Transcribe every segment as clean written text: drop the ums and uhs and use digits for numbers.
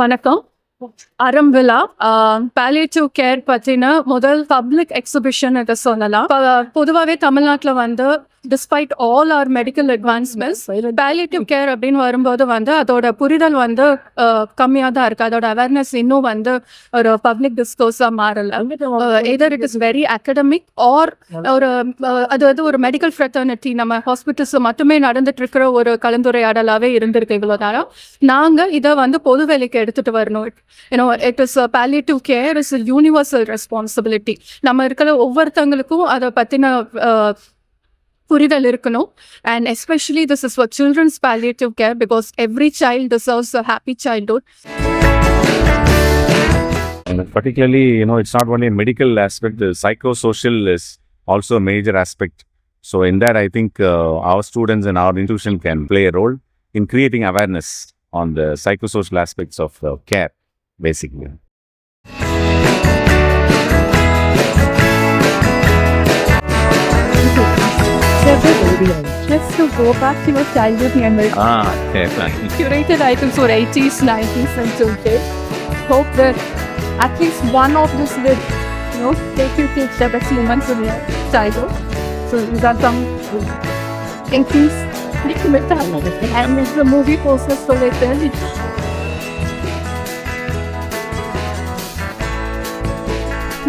வணக்கம். Aram Villa, palliative care பத்தின முதல் பப்ளிக் எக்ஸிபிஷன் இதை சொல்லலாம். பொதுவாகவே தமிழ்நாட்டில் வந்து despite all our medical advancements palliative care அப்படின்னு வரும்போது வந்து அதோட புரிதல் வந்து கம்மியாக தான் இருக்குது. அதோட அவேர்னஸ் இன்னும் வந்து ஒரு பப்ளிக் டிஸ்கோர்ஸாக மாறல. Either it is very academic or ஒரு அது வந்து ஒரு மெடிக்கல் ஃப்ரெட்டர்னிட்டி நம்ம ஹாஸ்பிட்டல்ஸ் மட்டுமே நடந்துட்டு இருக்கிற ஒரு கலந்துரையாடலாகவே இருந்திருக்கு இவ்வளோ நேரம். நாங்கள் இதை வந்து பொது வேலைக்கு எடுத்துகிட்டு வரணும். It is a palliative care is a universal responsibility. நம்ம இருக்கிற ஒவ்வொருத்தங்களுக்கும் அதை பற்றின புரிதல் இருக்கணும். And especially this is for children's palliative care because every child deserves a happy childhood. And particularly, it's not only a medical aspect, the psychosocial is also a major aspect. So in that, I think our students and our institution can play a role in creating awareness on the psychosocial aspects of care, basically. Just to go back to your childhood memory. Definitely. Curated items for 80s, 90s and 20s. Hope that at least one of this will, take you to the best moments in your childhood. So you got some increase and it's the movie posters for later.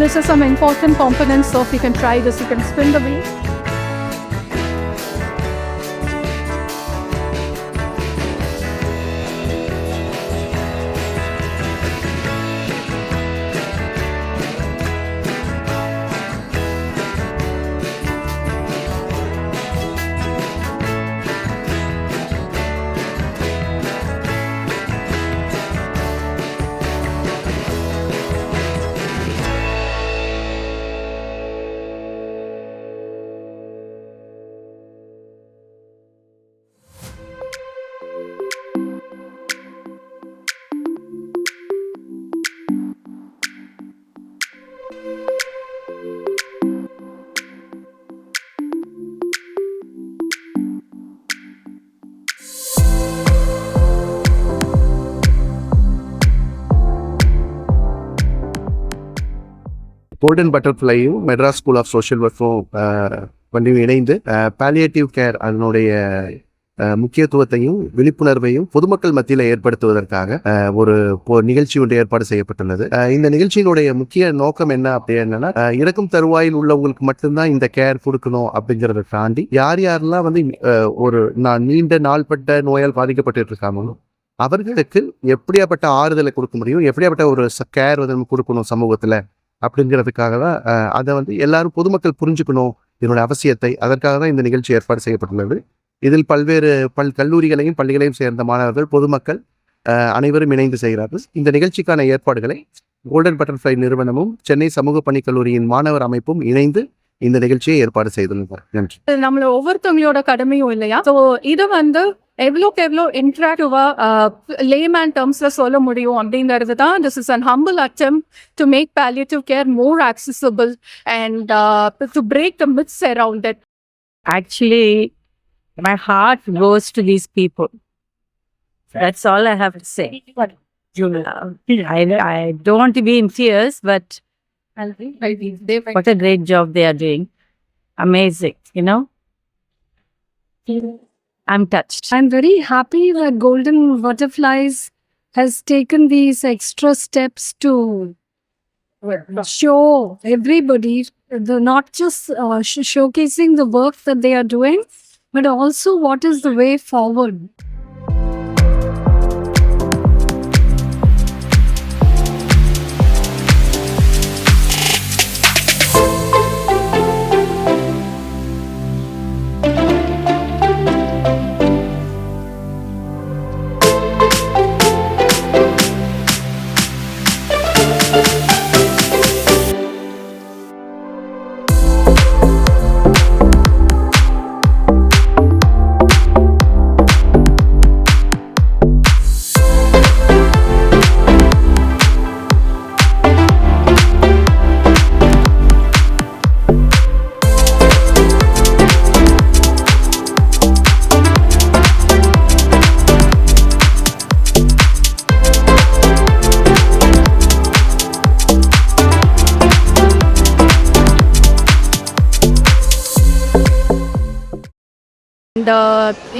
This is some important components, so if you can try this, you can spin the wheel. Golden பட்டர்ஃப்ளையும் Madras school of social ஒர்க்கும் வந்து இணைந்து palliative care அதனுடைய முக்கியத்துவத்தையும் விழிப்புணர்வையும் பொதுமக்கள் மத்தியில் ஏற்படுத்துவதற்காக ஒரு நிகழ்ச்சி ஒன்று ஏற்பாடு செய்யப்பட்டுள்ளது. இந்த நிகழ்ச்சியினுடைய முக்கிய நோக்கம் என்ன அப்படின்னா, இறக்கும் தருவாயில் உள்ளவங்களுக்கு மட்டும்தான் இந்த கேர் கொடுக்கணும் அப்படிங்கிறத தாண்டி யார் யாரெல்லாம் வந்து ஒரு நீண்ட நாள்பட்ட நோயால் பாதிக்கப்பட்டு இருக்காங்களோ அவர்களுக்கு எப்படியாப்பட்ட ஆறுதலை கொடுக்க முடியும், எப்படியாப்பட்ட ஒரு கேர் வந்து கொடுக்கணும் சமூகத்தில் அப்படிங்கிறதுக்காக தான் அதை வந்து எல்லாரும் பொதுமக்கள் புரிஞ்சுக்கணும் இதனுடைய அவசியத்தை. அதற்காக தான் இந்த நிகழ்ச்சி ஏற்பாடு செய்யப்பட்டுள்ளது. இதில் பல்வேறு கல்லூரிகளையும் பள்ளிகளையும் சேர்ந்த மாணவர்கள் பொதுமக்கள் அனைவரும் இணைந்து செய்கிறார்கள். இந்த நிகழ்ச்சிக்கான ஏற்பாடுகளை கோல்டன் பட்டர்ஃப்ளை நிறுவனமும் சென்னை சமூக பணி கல்லூரியின் மாணவர் அமைப்பும் இணைந்து இந்த நிகழ்ச்சியை ஏற்பாடு செய்துள்ளனர். நன்றி. நம்மள ஒவ்வொருத்தவங்களோட கடமையும் இல்லையா? ஸோ இதை வந்து எவ்வளோக்கு எவ்வளோ இன்ட்ராக்டிவா லேமேன் டேர்ம்ஸ்ல சொல்ல முடியும் அப்படிங்கிறது தான். This is an humble attempt to make palliative care more accessible and to break the myths around it. Actually, my heart goes to these people. That's all I have to say. I don't want to be in tears, but what a great job they are doing. Amazing, I'm touched. I'm very happy that Golden Butterflies has taken these extra steps to show everybody, not just showcasing the work that they are doing, but also what is the way forward.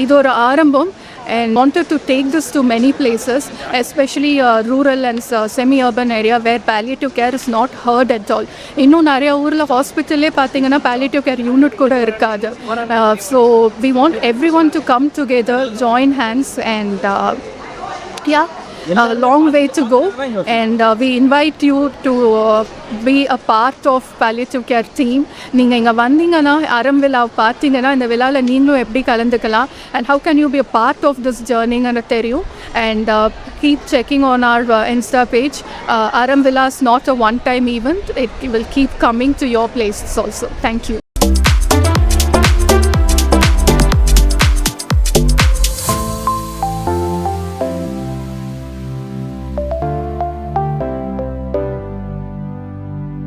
இது ஒரு ஆரம்பம் and wanted to take this to many places, especially rural and semi-urban area where palliative care is not heard at all. இன்னும் நிறைய ஊரில் ஹாஸ்பிட்டல்லே பார்த்தீங்கன்னா palliative care unit கூட இருக்காது. So we want everyone to come together, join hands and a long way to go, and we invite you to be a part of palliative care team. நீங்க இங்க வந்தீங்கன்னா அறம் விழா பார்த்தீங்கன்னா இந்த விழாவில் நீங்களும் எப்படி கலந்துக்கலாம் and how can you be a part of this journey ன்னு தெரியும். And keep checking on our Insta page. Aram Villa is not a one-time event. It will keep coming to your places also. Thank you.